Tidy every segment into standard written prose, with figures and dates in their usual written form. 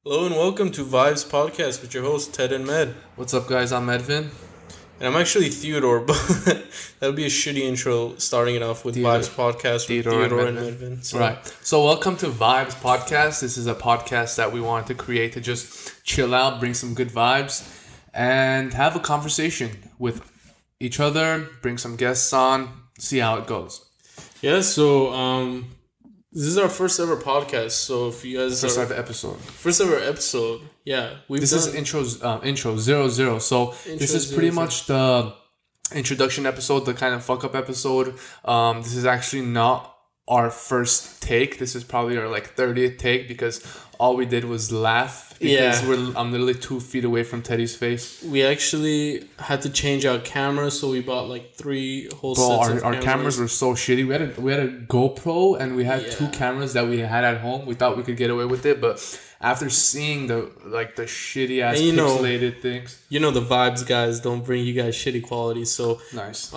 Hello and welcome to Vibes Podcast with your hosts Ted and Med. What's up, guys? I'm Edvin. And I'm actually Theodore, but that would be a shitty intro starting it off with Vibes Podcast with Theodore and Medvin. So. Right. So welcome to Vibes Podcast. This is a podcast that we wanted to create to just chill out, bring some good vibes, and have a conversation with each other, bring some guests on, see how it goes. Yeah, so this is our first ever podcast. So if you guys First ever episode. Yeah, this is intro 00. So this is pretty much the introduction episode, the kind of fuck up episode. This is actually not our first take. This is probably our 30th take because all we did was laugh. Because I'm literally 2 feet away from Teddy's face. We actually had to change out cameras, so we bought 3 whole sets of cameras. Our cameras were so shitty. We had a GoPro and we had 2 cameras that we had at home. We thought we could get away with it, but after seeing the shitty ass pixelated things, the vibes guys don't bring you guys shitty quality. So nice.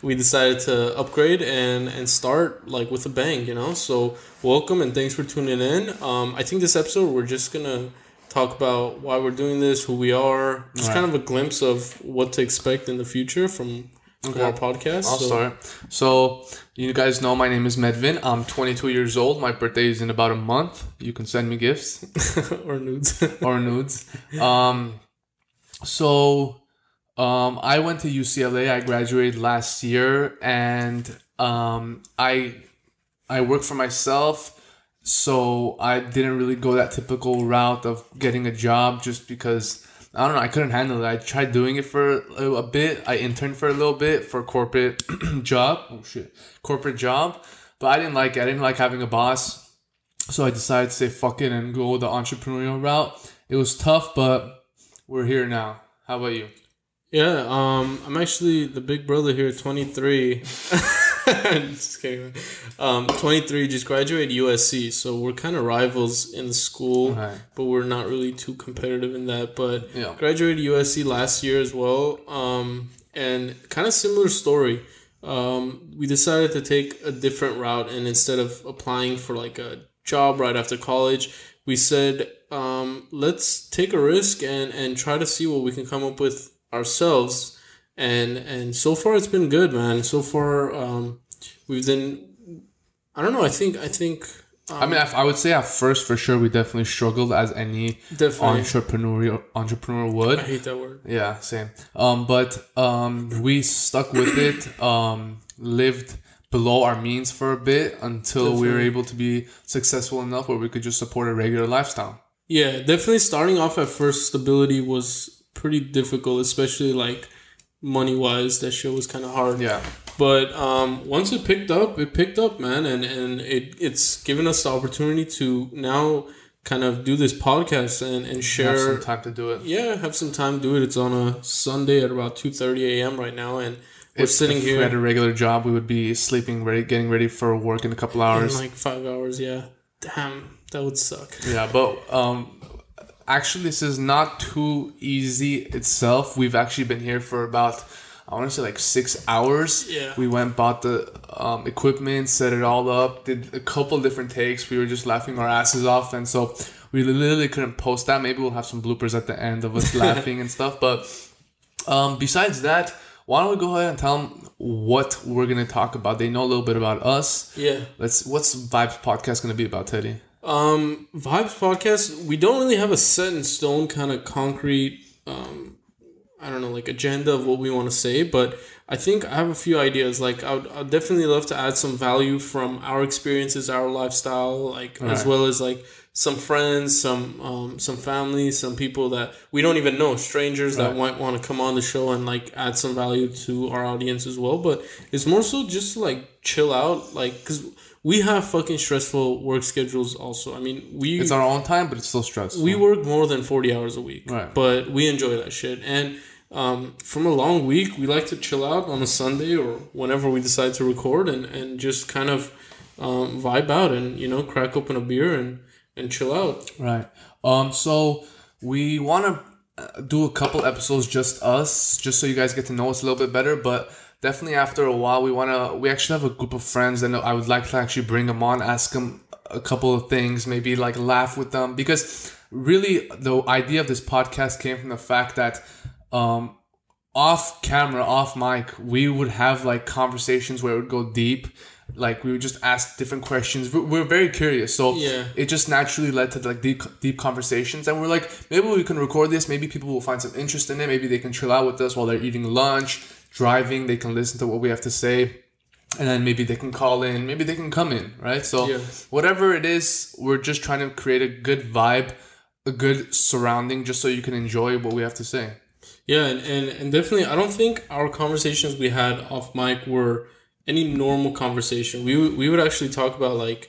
We decided to upgrade and start with a bang, So welcome and thanks for tuning in. I think this episode we're just gonna talk about why we're doing this, who we are, just kind of a glimpse of what to expect in the future from our podcast. I'll start. So you guys know my name is Medvin. I'm 22 years old. My birthday is in about a month. You can send me gifts or nudes I went to UCLA. I graduated last year, and I work for myself. So I didn't really go that typical route of getting a job just because I don't know, I couldn't handle it. I tried doing it for a bit. I interned for a little bit for corporate corporate job, but I didn't like it. I didn't like having a boss. So I decided to say fuck it and go the entrepreneurial route. It was tough, but we're here now. How about you? Yeah, I'm actually the big brother here, 23. Just kidding. 23, just graduated USC, so we're kind of rivals in the school, but we're not really too competitive in that. But graduated USC last year as well, and kind of similar story. We decided to take a different route, and instead of applying for a job right after college, we said, let's take a risk and try to see what we can come up with ourselves, and so far it's been good, man. So far we've been, I don't know, I think I would say at first for sure we definitely struggled as any entrepreneur would. I hate that word. Yeah, same. But we stuck with it, lived below our means for a bit until we were able to be successful enough where we could just support a regular lifestyle. Yeah, definitely starting off at first, stability was pretty difficult, especially money wise. That shit was kind of hard. Yeah. But once it picked up, man, and it's given us the opportunity to now kind of do this podcast and share. Have some time to do it. Yeah, have some time to do it. It's on a Sunday at about 2:30 a.m. right now, and we're sitting here. If we had a regular job, we would be sleeping, getting ready for work in a couple hours. In 5 hours, yeah. Damn, that would suck. Yeah, but actually, this is not too easy itself. We've actually been here for about, I want to say 6 hours. Yeah. We went, bought the equipment, set it all up, did a couple different takes. We were just laughing our asses off. And so we literally couldn't post that. Maybe we'll have some bloopers at the end of us laughing and stuff. But besides that, why don't we go ahead and tell them what we're going to talk about? They know a little bit about us. Yeah. What's Vibes Podcast going to be about, Teddy? Vibes Podcast, we don't really have a set in stone kind of concrete, I don't know, agenda of what we want to say, but I think I have a few ideas. I'd definitely love to add some value from our experiences, our lifestyle, as well as some friends, some family, some people that we don't even know, strangers that might want to come on the show and add some value to our audience as well. But it's more so just to chill out, because we have fucking stressful work schedules also. I mean, it's our own time, but it's still stressful. We work more than 40 hours a week, but we enjoy that shit. And from a long week, we like to chill out on a Sunday or whenever we decide to record and just kind of vibe out and, crack open a beer and chill out. Right. So we want to do a couple episodes just us, just so you guys get to know us a little bit better, but definitely after a while we actually have a group of friends and I would like to actually bring them on, ask them a couple of things, maybe like laugh with them, because really the idea of this podcast came from the fact that off camera, off mic, we would have like conversations where it would go deep. Like we would just ask different questions. We're very curious, so it just naturally led to like deep conversations. And we're like, maybe we can record this. Maybe people will find some interest in it. Maybe they can chill out with us while they're eating lunch, driving. They can listen to what we have to say, and then maybe they can call in. Maybe they can come in, right? So whatever it is, we're just trying to create a good vibe, a good surrounding, just so you can enjoy what we have to say. Yeah, and definitely, I don't think our conversations we had off mic were any normal conversation. We would actually talk about like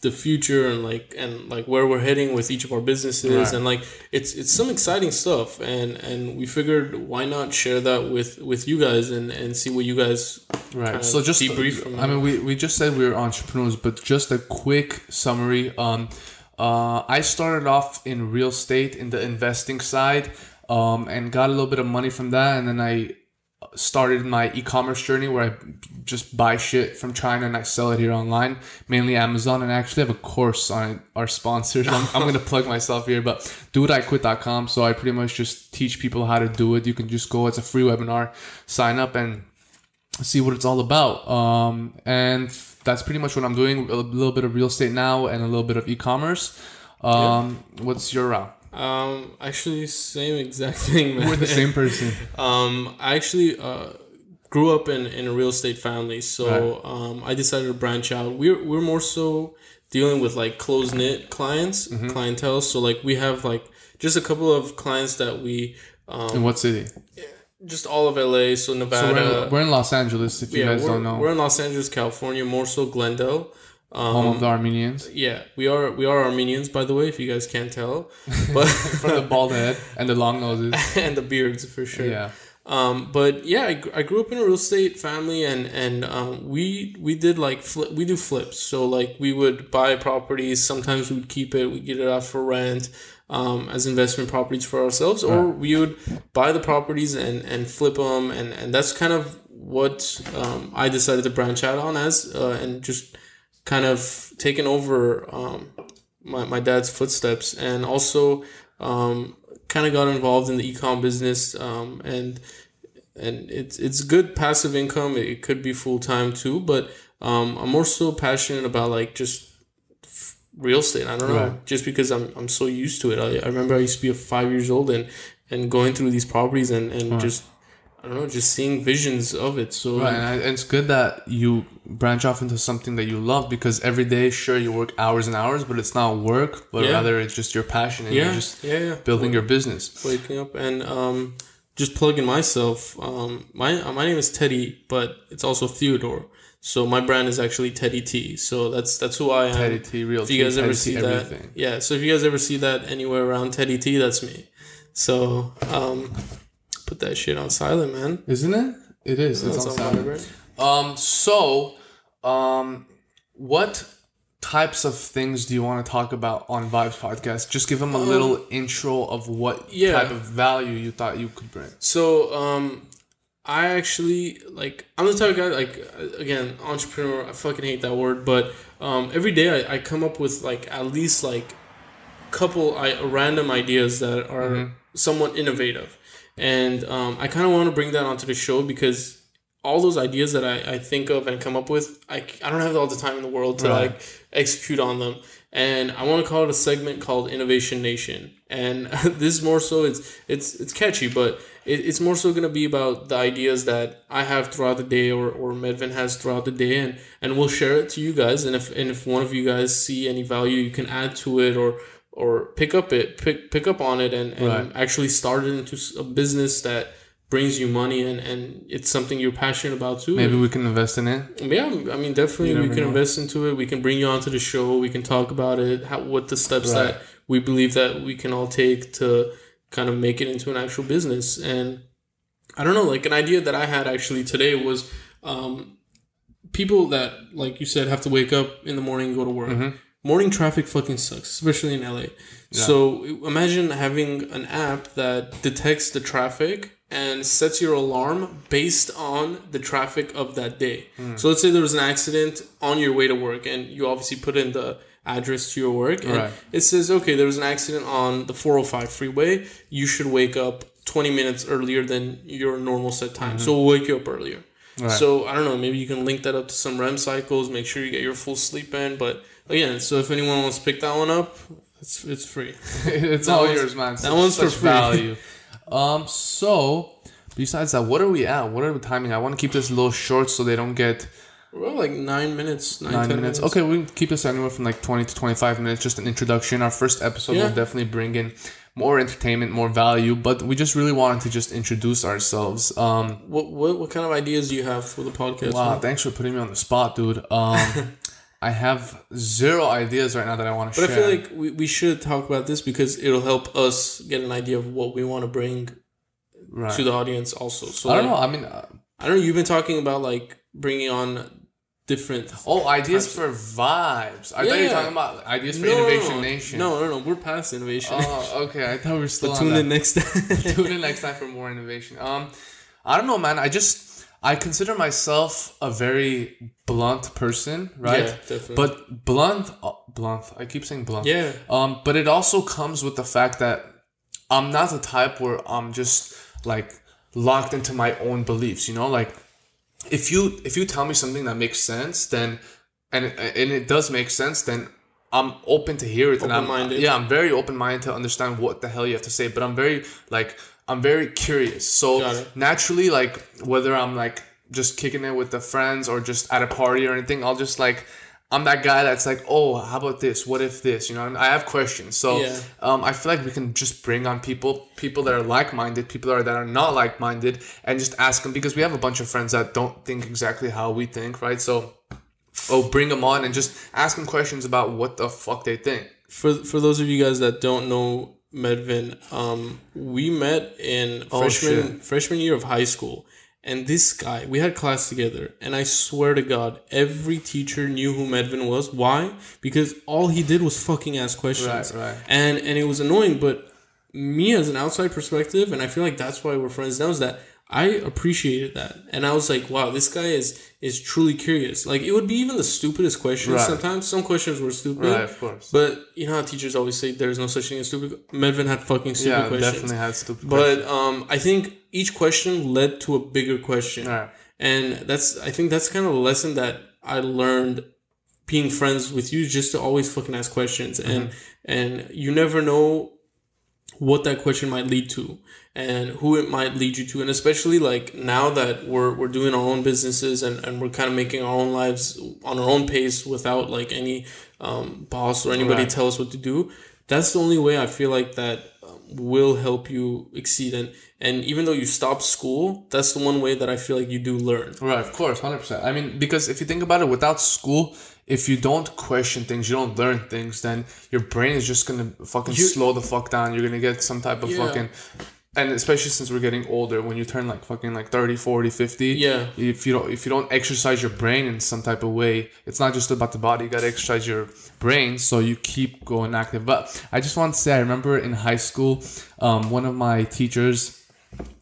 the future and like where we're heading with each of our businesses, and like it's some exciting stuff, and we figured why not share that with you guys and see what you guys so just debrief from I mean, we just said we were entrepreneurs, but just a quick summary. I started off in real estate in the investing side, and got a little bit of money from that, and then I started my e-commerce journey where I just buy shit from China and I sell it here online, mainly Amazon. And I actually have a course on it, our sponsors. I'm going to plug myself here, but doitiquit.com. So I pretty much just teach people how to do it. You can just go, it's a free webinar, sign up and see what it's all about. And that's pretty much what I'm doing. A little bit of real estate now and a little bit of e-commerce. What's your route? Actually, same exact thing, man. We're the same person. I actually grew up in a real estate family, so I decided to branch out. We're more so dealing with like close knit clients, clientele. So like we have like just a couple of clients that we. In what city? Just all of LA, so Nevada. So we're in Los Angeles. If you guys don't know, we're in Los Angeles, California, more so Glendale. Home of the Armenians. Yeah, we are Armenians, by the way, if you guys can't tell. But from the bald head and the long noses and the beards for sure. Yeah. But yeah, I grew up in a real estate family, and we did like we do flips. So like we would buy properties. Sometimes we would keep it. We get it out for rent, as investment properties for ourselves, or we would buy the properties and flip them, and that's kind of what I decided to branch out on as, and just kind of taken over my dad's footsteps, and also kind of got involved in the e-com business, and it's good passive income. It could be full-time too, but I'm more so passionate about like just real estate. I don't know, just because I'm so used to it. I remember I used to be 5 years old and going through these properties and just I don't know, just seeing visions of it. So and it's good that you branch off into something that you love, because every day, sure, you work hours and hours, but it's not work, but rather it's just your passion, and you're just building your business. Waking up and just plugging myself. My name is Teddy, but it's also Theodore. So my brand is actually Teddy T. So that's who I am. Teddy T, real. If you guys ever see that, so if you guys ever see that anywhere around Teddy T, that's me. So put that shit on silent, man. Isn't it? It is. It's on silent. What types of things do you want to talk about on Vibes Podcast? Just give them a little intro of what type of value you thought you could bring. So, I actually, like, I'm the type of guy, like, again, entrepreneur, I fucking hate that word, but every day I come up with, like, at least, like, couple random ideas that are somewhat innovative. And I kind of want to bring that onto the show, because all those ideas that I think of and come up with, I don't have all the time in the world to like execute on them. And I want to call it a segment called Innovation Nation. And this more so, it's catchy, but it's more so going to be about the ideas that I have throughout the day, or Medvin has throughout the day, and we'll share it to you guys. And if one of you guys see any value, you can add to it, or pick up on it and actually start it into a business that brings you money, and it's something you're passionate about too. Maybe we can invest in it. Yeah, I mean, definitely we can invest into it. We can bring you onto the show. We can talk about it, what the steps that we believe that we can all take to kind of make it into an actual business. And I don't know, like an idea that I had actually today was people that, like you said, have to wake up in the morning and go to work. Morning traffic fucking sucks, especially in LA. So imagine having an app that detects the traffic and sets your alarm based on the traffic of that day. So let's say there was an accident on your way to work, and you obviously put in the address to your work. And it says, okay, there was an accident on the 405 freeway. You should wake up 20 minutes earlier than your normal set time. So we'll wake you up earlier. Right. So I don't know, maybe you can link that up to some REM cycles, make sure you get your full sleep in. But again, so if anyone wants to pick that one up, it's free. It's all yours, man. That one's for free. Value. So besides that, what are we at? What are we timing? I want to keep this a little short so they don't get. We're like 9 minutes. 9 minutes. Okay, we can keep this anywhere from like 20 to 25 minutes. Just an introduction. Our first episode will definitely bring in more entertainment, more value, but we just really wanted to just introduce ourselves. What kind of ideas do you have for the podcast? Wow, thanks for putting me on the spot, dude. I have zero ideas right now that I want to share. But I feel like we should talk about this because it'll help us get an idea of what we want to bring to the audience also. So I don't know. I mean, I don't know. You've been talking about like bringing on different ideas for vibes. I thought you were talking about ideas for Innovation Nation. No, we're past Innovation Nation. Okay, I thought we were still tune in next time. Tune in next time for more innovation. I don't know, man. I consider myself a very blunt person, right? Yeah, definitely. But blunt. I keep saying blunt. Yeah. But it also comes with the fact that I'm not the type where I'm just like locked into my own beliefs, you know, like. If you tell me something that makes sense, then and it does make sense, then I'm open to hear it. Open-minded. I'm very open-minded to understand what the hell you have to say. But I'm very curious. So naturally, like whether I'm like just kicking it with the friends or just at a party or anything, I'll just like. I'm that guy that's like, oh, how about this? What if this? You know, and I have questions. So I feel like we can just bring on people that are like-minded, people that are not like-minded, and just ask them, because we have a bunch of friends that don't think exactly how we think, right? So bring them on and just ask them questions about what the fuck they think. For those of you guys that don't know Medvin, we met in freshman year of high school. And this guy, we had class together, and I swear to God, every teacher knew who Medvin was. Why? Because all he did was fucking ask questions. Right. And it was annoying, but me as an outside perspective, and I feel like that's why we're friends now, is that I appreciated that. And I was like, wow, this guy is truly curious. Like, it would be even the stupidest questions sometimes. Some questions were stupid. Right, of course. But you know how teachers always say there's no such thing as stupid? Medvin had fucking stupid questions. Yeah, definitely had stupid questions. But I think each question led to a bigger question. Right. And I think that's kind of a lesson that I learned being friends with you, just to always fucking ask questions. And you never know what that question might lead to and who it might lead you to. And especially like now that we're doing our own businesses and we're kind of making our own lives on our own pace without like any boss or anybody tell us what to do. That's the only way I feel like that will help you exceed. And even though you stop school, that's the one way that I feel like you do learn. Right, of course, 100%. I mean, because if you think about it, without school, if you don't question things, you don't learn things, then your brain is just going to fucking slow the fuck down. You're going to get some type of fucking... And especially since we're getting older, when you turn like fucking like 30, 40, 50, if you don't exercise your brain in some type of way, it's not just about the body, you got to exercise your brain so you keep going active. But I just want to say, I remember in high school, one of my teachers,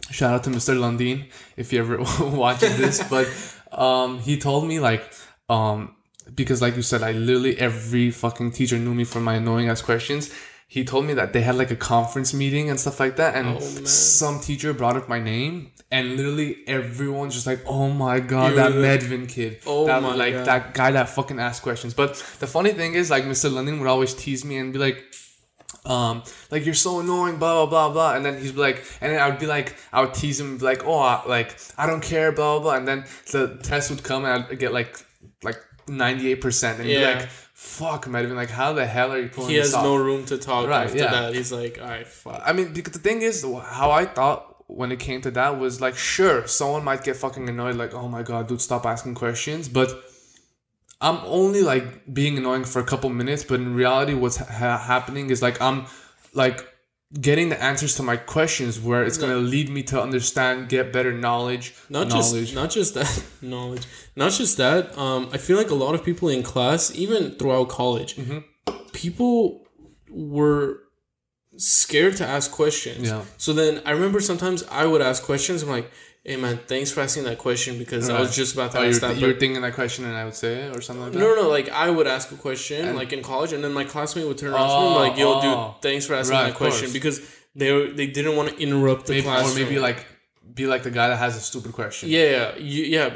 shout out to Mr. Lundin, if you ever watching this, but he told me like, because like you said, I literally, every fucking teacher knew me for my annoying ass questions. He told me that they had like a conference meeting and stuff like that, and some teacher brought up my name, and literally everyone's just like, "Oh my god, that Medvin kid, that guy that fucking asked questions." But the funny thing is, like Mr. London would always tease me and be like you're so annoying, blah blah blah blah, and then he's like, and then I would tease him and be like, "Oh, I don't care, blah blah blah," and then the test would come and I'd get like 98%, and he'd be like, fuck, Medvin, like, how the hell are you pulling this off? He has no room to talk after that. He's like, all right, fuck. I mean, because the thing is, how I thought when it came to that was like, sure, someone might get fucking annoyed, like, oh my god, dude, stop asking questions, but I'm only like being annoying for a couple minutes, but in reality, what's happening is like, I'm like getting the answers to my questions where it's going to lead me to understand, get better knowledge. Not just that knowledge. Not just that. I feel like a lot of people in class, even throughout college, people were scared to ask questions. Yeah. So then I remember sometimes I would ask questions. I'm like, hey man, thanks for asking that question because I was just about to ask that. You were thinking that question and I would say it or something like that? No, like I would ask a question like in college and then my classmate would turn around to me and be like, yo, dude, thanks for asking that question because they didn't want to interrupt the classroom. Or maybe like be like the guy that has a stupid question. Yeah,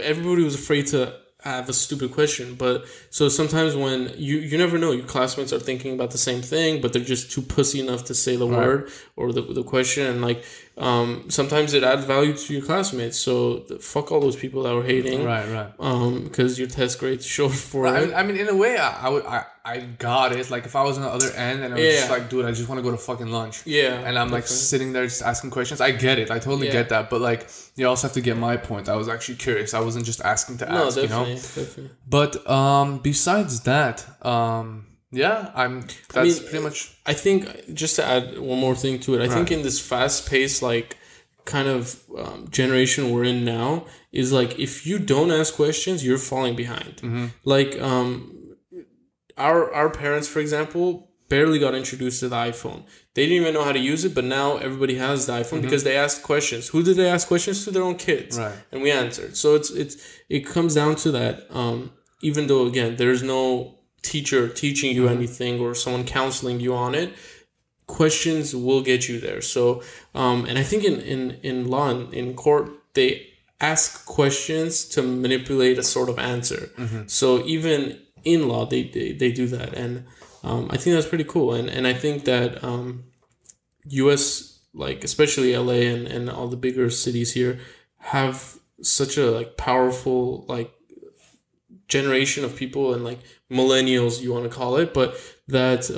everybody was afraid to have a stupid question, but so sometimes when you never know, your classmates are thinking about the same thing, but they're just too pussy enough to say the word or the question, and like sometimes it adds value to your classmates. So fuck all those people that were hating, because your test grades showed for it. I mean, in a way, I got it. Like if I was on the other end and I was just like, dude, I just want to go to fucking lunch. Yeah, and I'm like sitting there just asking questions. I get it. I totally get that. But like, you also have to get my point. I was actually curious. I wasn't just asking to ask. Definitely. But besides that, pretty much. I think just to add one more thing to it, I think in this fast-paced like kind of generation we're in now is like if you don't ask questions, you're falling behind. Mm-hmm. Like our parents, for example, barely got introduced to the iPhone. They didn't even know how to use it, but now everybody has the iPhone because they asked questions. Who did they ask questions to? Their own kids, and we answered. So it comes down to that. Even though again, there's no teacher teaching you anything or someone counseling you on it, questions will get you there. So and I think in law in court they ask questions to manipulate a sort of answer. So even in law they do that, and I think that's pretty cool, and I think that U.S. like especially LA and all the bigger cities here have such a like powerful like generation of people and like millennials you want to call it, but that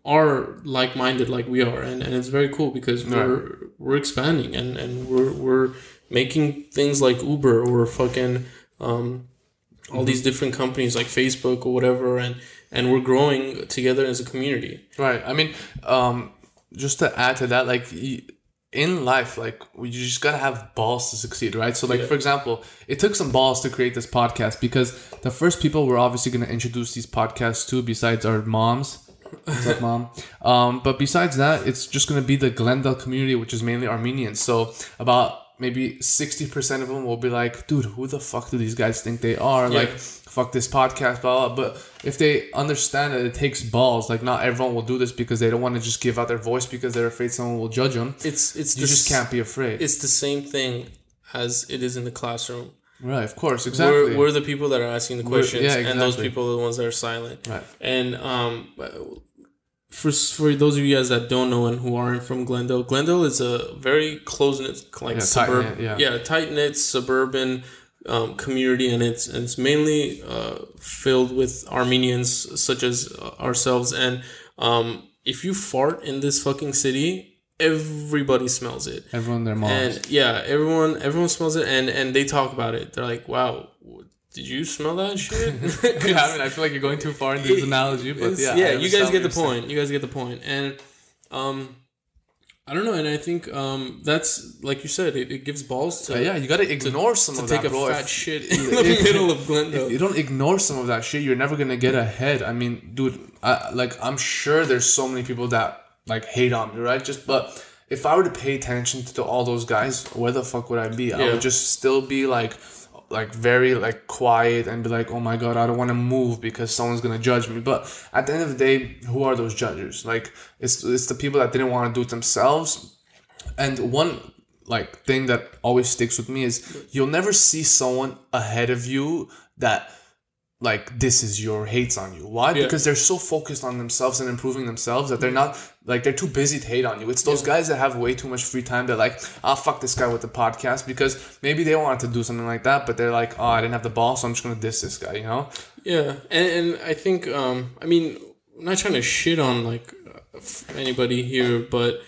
are like-minded like we are, and it's very cool because we're expanding and we're making things like Uber or fucking all these different companies like Facebook or whatever, and we're growing together as a community. Right. I mean, just to add to that, like in life, like you just gotta have balls to succeed, right? So like, for example, it took some balls to create this podcast because the first people we're obviously gonna introduce these podcasts to, besides our moms. What's up, Mom? But besides that, it's just gonna be the Glendale community, which is mainly Armenians. So about maybe 60% of them will be like, dude, who the fuck do these guys think they are? Like, fuck this podcast, blah, blah. But if they understand that it takes balls, like not everyone will do this because they don't want to just give out their voice because they're afraid someone will judge them. You just can't be afraid. It's the same thing as it is in the classroom. Right, of course, exactly. We're the people that are asking the questions, and those people are the ones that are silent. Right. And for those of you guys that don't know and who aren't from Glendale, Glendale is a very close-knit, like tight-knit suburban community, and it's mainly filled with Armenians such as ourselves. And if you fart in this fucking city, everybody smells it. Everyone, their moms. And everyone smells it, and they talk about it. They're like, "Wow, did you smell that shit?" I mean, I feel like you're going too far in this analogy, but you guys get the point. You guys get the point, and I don't know, and I think that's like you said, it gives balls to you gotta ignore some of that, take a fat shit in the middle of Glendale. If you don't ignore some of that shit, you're never gonna get ahead. I mean, dude, I'm sure there's so many people that like hate on me, right? But if I were to pay attention to all those guys, where the fuck would I be? I would just still be like very like quiet and be like, oh my god, I don't want to move because someone's gonna judge me. But at the end of the day, who are those judges? Like it's the people that didn't want to do it themselves. And one like thing that always sticks with me is you'll never see someone ahead of you that like this is your hates on you. Why? Because they're so focused on themselves and improving themselves that they're not like, they're too busy to hate on you. It's those guys that have way too much free time. They're like, I'll fuck this guy with the podcast, because maybe they wanted to do something like that, but they're like, oh, I didn't have the ball, so I'm just gonna diss this guy, you know? Yeah, and I think I mean, I'm not trying to shit on like anybody here, but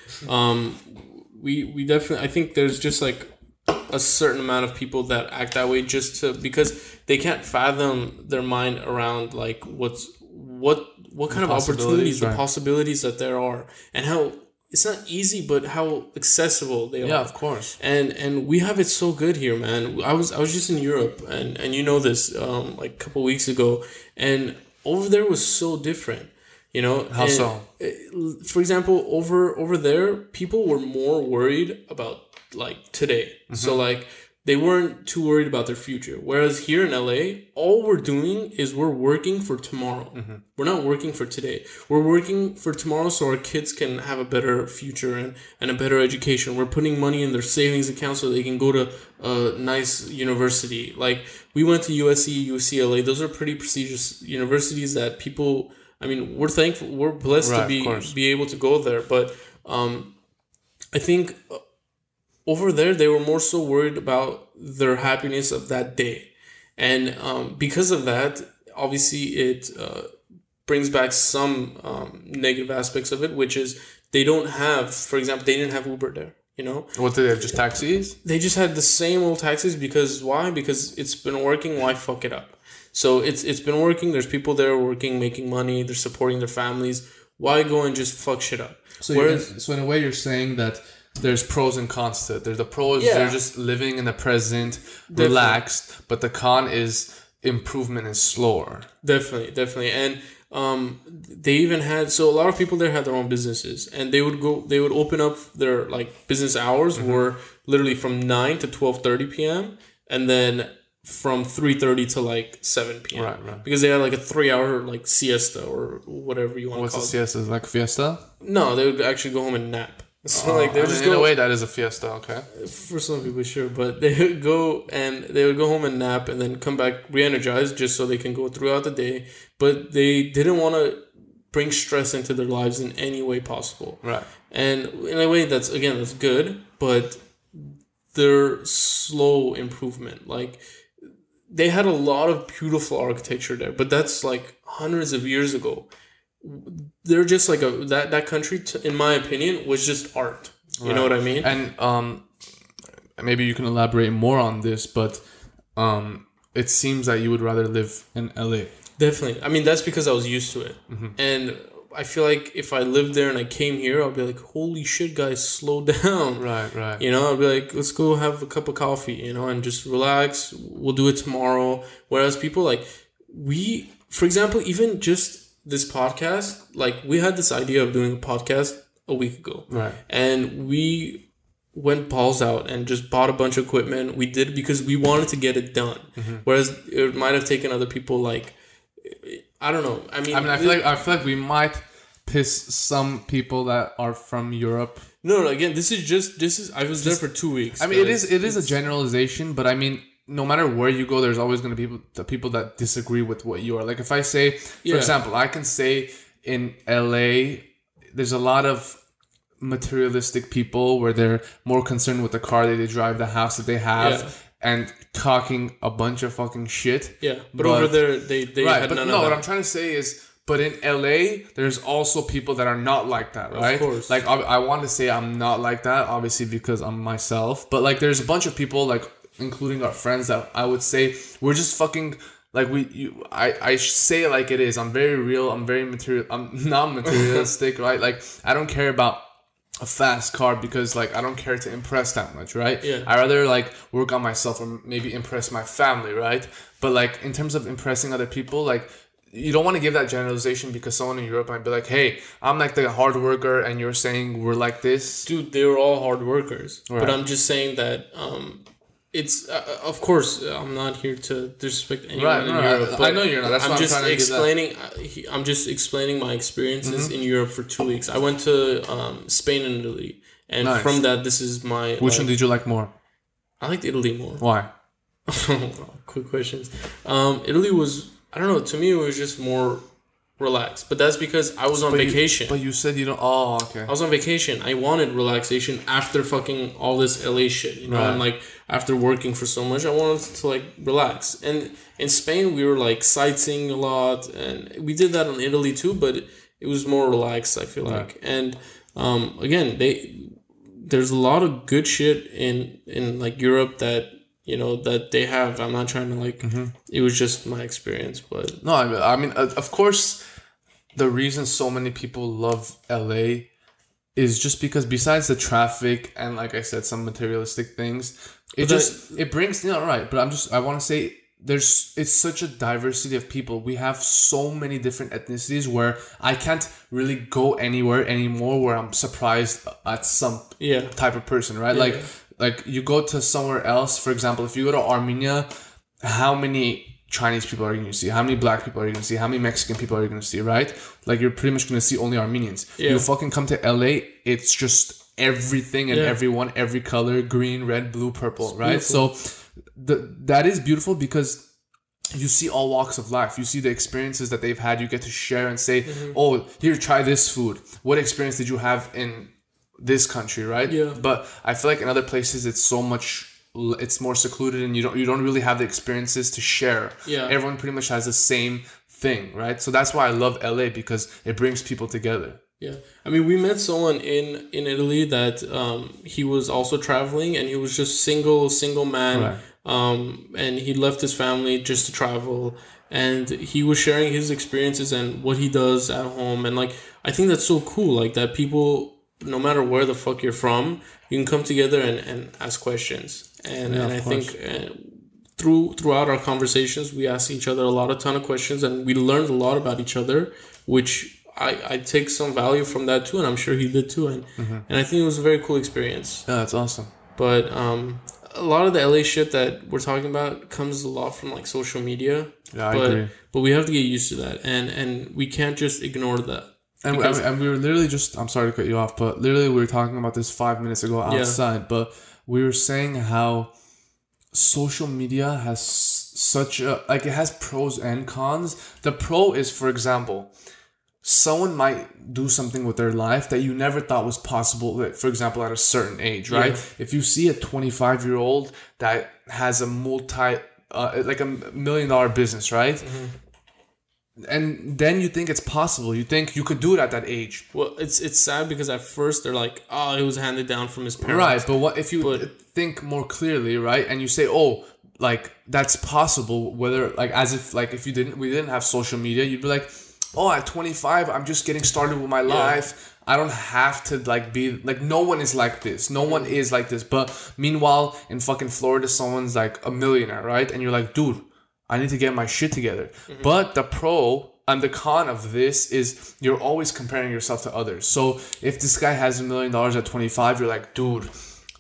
we definitely, I think there's just like a certain amount of people that act that way just because they can't fathom their mind around like what kind of opportunities, the possibilities that there are, and how it's not easy, but how accessible they are. Yeah, of course. And we have it so good here, man. I was just in Europe, and you know this, like a couple weeks ago, and over there was so different. You know, how so? For example, over there, people were more worried about like today. Mm-hmm. So like they weren't too worried about their future. Whereas here in LA, all we're doing is we're working for tomorrow. We're not working for today. We're working for tomorrow so our kids can have a better future and a better education. We're putting money in their savings account so they can go to a nice university. Like, we went to USC, UCLA. Those are pretty prestigious universities that people, I mean, we're thankful, we're blessed to be able to go there. But I think over there, they were more so worried about their happiness of that day. And because of that, obviously it brings back some negative aspects of it, which is they don't have, for example, they didn't have Uber there, you know? What did they have, just taxis? They just had the same old taxis because why? Because it's been working, why fuck it up? So it's been working, there's people there working, making money, they're supporting their families. Why go and just fuck shit up? So in a way you're saying that there's pros and cons to it. There's the pros, they're just living in the present, relaxed, but the con is improvement is slower. Definitely. And they even had, so a lot of people there had their own businesses, and they would open up their like business hours were literally from 9 to 12:30 p.m. and then from 3:30 to like 7 p.m. Right. Because they had like a 3-hour like siesta or whatever you want to call it. What's a siesta? Like a fiesta? No, they would actually go home and nap. So like they would just in a way that is a fiesta, okay. For some people, sure, but they would go home and nap and then come back re-energized just so they can go throughout the day. But they didn't want to bring stress into their lives in any way possible. Right. And in a way that's good, but they're slow improvement. Like, they had a lot of beautiful architecture there, but that's like hundreds of years ago. They're just like that country, in my opinion, was just art. You know what I mean? And maybe you can elaborate more on this, but it seems that you would rather live in LA. Definitely. I mean, that's because I was used to it. And I feel like if I lived there and I came here, I'll be like, holy shit, guys, slow down. Right. You know, I'll be like, let's go have a cup of coffee, you know, and just relax. We'll do it tomorrow. Whereas people like, for example, even just this podcast, like, we had this idea of doing a podcast a week ago. Right. And we went balls out and just bought a bunch of equipment. We did it because we wanted to get it done. Whereas it might have taken other people like, I don't know. I mean, I feel like we might piss some people that are from Europe. No, again, this is I was there for 2 weeks. I mean, it is a generalization, but I mean, no matter where you go, there's always going to be the people that disagree with what you are. Like, if I say, for example, I can say in LA, there's a lot of materialistic people where they're more concerned with the car that they drive, the house that they have, and talking a bunch of fucking shit. Yeah, but over there, they had none of that. What I'm trying to say is, but in LA, there's also people that are not like that, right? Of course. Like, I want to say I'm not like that, obviously, because I'm myself. But, like, there's a bunch of people, like, including our friends, that I would say we're just fucking, like, I say it like it is. I'm very real. I'm very I'm not materialistic, right? Like, I don't care about a fast car because, like, I don't care to impress that much, right? Yeah. I rather, like, work on myself or maybe impress my family, right? But, like, in terms of impressing other people, like, you don't want to give that generalization because someone in Europe might be like, hey, I'm like the hard worker and you're saying we're like this. Dude, they were all hard workers. Right. But I'm just saying that it's of course I'm not here to disrespect anyone in Europe. But I know you're not. That's what I'm trying to explaining. I'm just explaining my experiences in Europe for 2 weeks. I went to Spain and Italy, and from that, this is my. Which one did you like more? I liked Italy more. Why? Quick questions. Italy was, I don't know. To me, it was just more relaxed, but that's because I was on vacation. But you said you don't. Oh, okay. I was on vacation. I wanted relaxation after fucking all this LA shit, you know, and like after working for so much, I wanted to like relax. And in Spain, we were like sightseeing a lot, and we did that in Italy too, but it was more relaxed, I feel like. And again, there's a lot of good shit in like Europe that, you know, that they have. I'm not trying to like, it was just my experience, but. No, I mean, of course, the reason so many people love LA is just because besides the traffic and, like I said, some materialistic things, it brings, you know, right. But I want to say it's such a diversity of people. We have so many different ethnicities where I can't really go anywhere anymore where I'm surprised at some type of person, right? Yeah. Like, like you go to somewhere else, for example, if you go to Armenia, how many Chinese people are you going to see? How many black people are you going to see? How many Mexican people are you going to see, right? Like, you're pretty much going to see only Armenians. Yeah. You fucking come to LA, it's just everything and everyone, every color, green, red, blue, purple, it's right? Beautiful. So that is beautiful because you see all walks of life. You see the experiences that they've had. You get to share and say, oh, here, try this food. What experience did you have in this country, right? Yeah. But I feel like in other places, it's more secluded and you don't really have the experiences to share. Yeah. Everyone pretty much has the same thing, right? So that's why I love LA, because it brings people together. Yeah. I mean, we met someone in Italy that he was also traveling, and he was just single man. Right. And he left his family just to travel, and he was sharing his experiences and what he does at home. And like, I think that's so cool, like that people, no matter where the fuck you're from, you can come together and ask questions. And I think throughout our conversations, we asked each other a ton of questions, and we learned a lot about each other, which I take some value from that too, and I'm sure he did too. And I think it was a very cool experience. Yeah, that's awesome. But a lot of the LA shit that we're talking about comes a lot from like social media. Yeah, I agree. But we have to get used to that, and we can't just ignore that. And we were literally just, I'm sorry to cut you off, but literally we were talking about this 5 minutes ago outside, but we were saying how social media has such a, like, it has pros and cons. The pro is, for example, someone might do something with their life that you never thought was possible, like, for example, at a certain age, right? Yeah. If you see a 25-year-old that has a like $1 million business, right? And then you think it's possible. You think you could do it at that age. Well, it's sad because at first they're like, oh, it was handed down from his parents. Right, but what if you think more clearly, right? And you say, oh, like, that's possible. Whether, like, as if, like, if we didn't have social media, you'd be like, oh, at 25, I'm just getting started with my life. I don't have to, like, be, like, no one is like this. No one is like this. But meanwhile, in fucking Florida, someone's, like, a millionaire, right? And you're like, dude, I need to get my shit together. But the pro and the con of this is you're always comparing yourself to others. So if this guy has $1 million at 25, you're like, dude,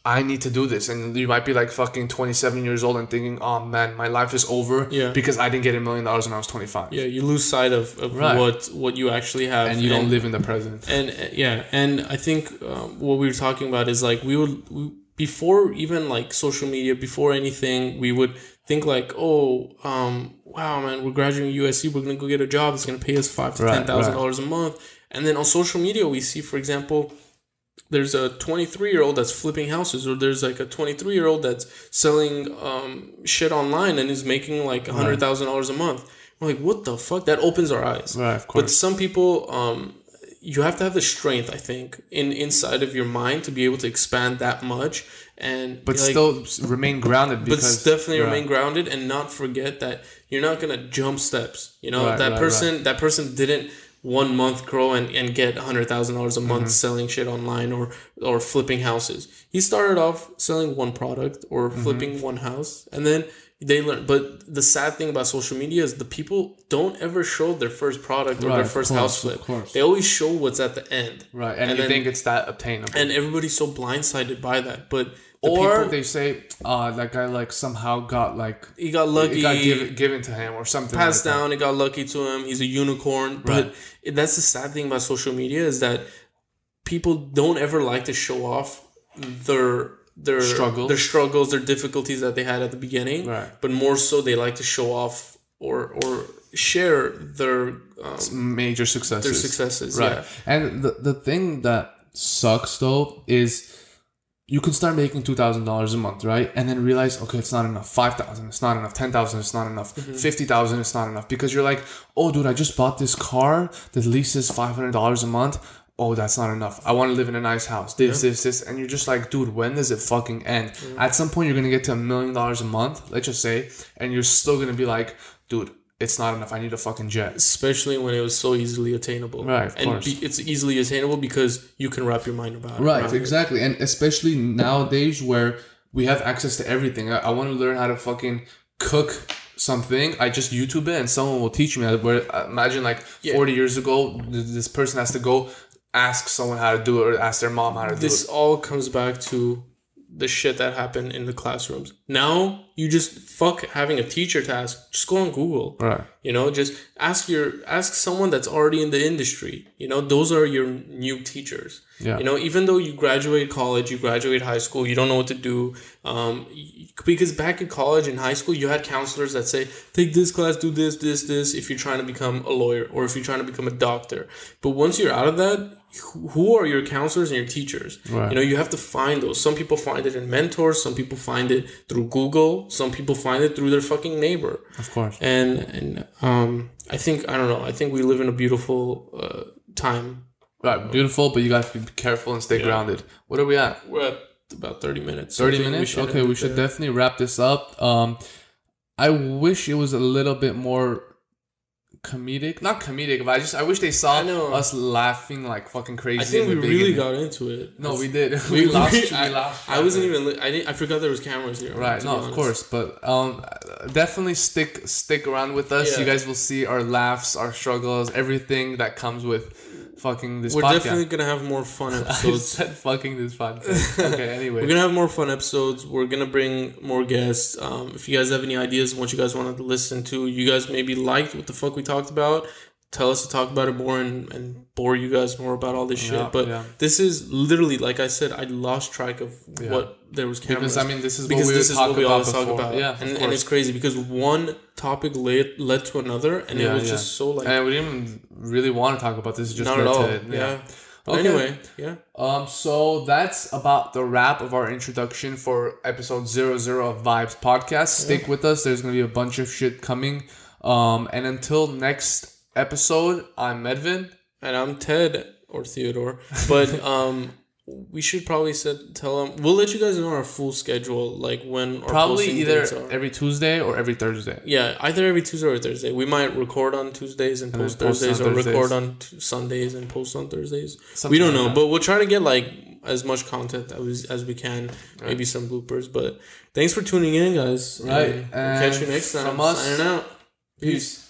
I need to do this. And you might be like fucking 27 years old and thinking, oh man, my life is over because I didn't get $1 million when I was 25. Yeah, you lose sight of what you actually have. And you don't live in the present. And and I think what we were talking about is like before even like social media, before anything, we would think like, oh, wow, man, we're graduating USC, we're gonna go get a job that's gonna pay us $5,000 to $10,000 a month. And then on social media, we see, for example, there's a 23-year-old that's flipping houses, or there's like a 23-year-old that's selling shit online and is making like $100,000 a month. We're like, what the fuck? That opens our eyes. Right, of course. But some people, you have to have the strength, I think, inside of your mind to be able to expand that much, but still remain grounded. But definitely remain grounded and not forget that you're not gonna jump steps. You know, that person didn't 1 month grow and get $100,000 a month selling shit online or flipping houses. He started off selling one product or flipping one house, and then they learn. But the sad thing about social media is the people don't ever show their first product or their first house flip. They always show what's at the end. Right, and you think it's that obtainable. And everybody's so blindsided by that. But they say that guy like somehow got like he got lucky, it got given to him or something. Passed down, it got lucky to him. He's a unicorn. Right. But that's the sad thing about social media is that people don't ever like to show off their struggles, their difficulties that they had at the beginning. Right. But more so, they like to show off or share their major successes. Their successes, right? And the thing that sucks though is you can start making $2,000 a month, right? And then realize, okay, it's not enough. 5,000, it's not enough. 10,000, it's not enough. 50,000, it's not enough, because you're like, oh, dude, I just bought this car that leases $500 a month. Oh, that's not enough. I want to live in a nice house. This. And you're just like, dude, when does it fucking end? At some point, you're going to get to $1 million a month, let's just say, and you're still going to be like, dude, it's not enough. I need a fucking jet. Especially when it was so easily attainable. Right, of course. It's easily attainable because you can wrap your mind about it. Right, exactly. And especially nowadays where we have access to everything. I want to learn how to fucking cook something. I just YouTube it and someone will teach me. Where imagine like 40 years ago, this person has to go ask someone how to do it or ask their mom how to do it. This all comes back to the shit that happened in the classrooms. Now you just fuck having a teacher task. Just go on Google. Right. You know, just ask someone that's already in the industry. You know, those are your new teachers. Yeah. You know, even though you graduate college, you graduate high school, you don't know what to do. Because back in college and high school, you had counselors that say, take this class, do this, if you're trying to become a lawyer or if you're trying to become a doctor. But once you're out of that, who are your counselors and your teachers? Right. You know, you have to find those. Some people find it in mentors. Some people find it through Google. Some people find it through their fucking neighbor. Of course. And I think we live in a beautiful time. Right, beautiful, but you got to be careful and stay grounded. What are we at? We're at about 30 minutes. 30 minutes? Okay, we should definitely wrap this up. I wish it was a little bit more comedic. Not comedic, but I wish they saw us laughing like fucking crazy. I think we really got into it. No, we did. We laughed. I wasn't even... I forgot there was cameras here. Right, no, of course. But definitely stick around with us. Yeah. You guys will see our laughs, our struggles, everything that comes with fucking this podcast. We're definitely gonna have more fun episodes. I said fucking this podcast. Okay, anyway. We're gonna have more fun episodes. We're gonna bring more guests. If you guys have any ideas what you guys wanted to listen to, you guys maybe liked what the fuck we talked about, tell us to talk about it more and bore you guys more about all this shit. But this is literally, like I said, I lost track of what there was cameras. Because, I mean, this is what we always talk about. Yeah, and it's crazy because one topic led to another, and it was just so like... And we didn't even really want to talk about this. Just not at all. Yeah. But anyway, so that's about the wrap of our introduction for episode 00 of Vibes Podcast. Stick with us. There's going to be a bunch of shit coming. And until next episode, I'm Medvin. And I'm Ted, or Theodore. But we should probably tell them... We'll let you guys know our full schedule, like when our probably either dates are. Every Tuesday or every Thursday. Yeah, either every Tuesday or Thursday. We might record on Tuesdays and post Thursdays, or record on Sundays and post on Thursdays. We don't know, but we'll try to get like as much content as we can. Right. Maybe some bloopers. But thanks for tuning in, guys. Right. And we'll catch you next time. From us, signing out. Peace.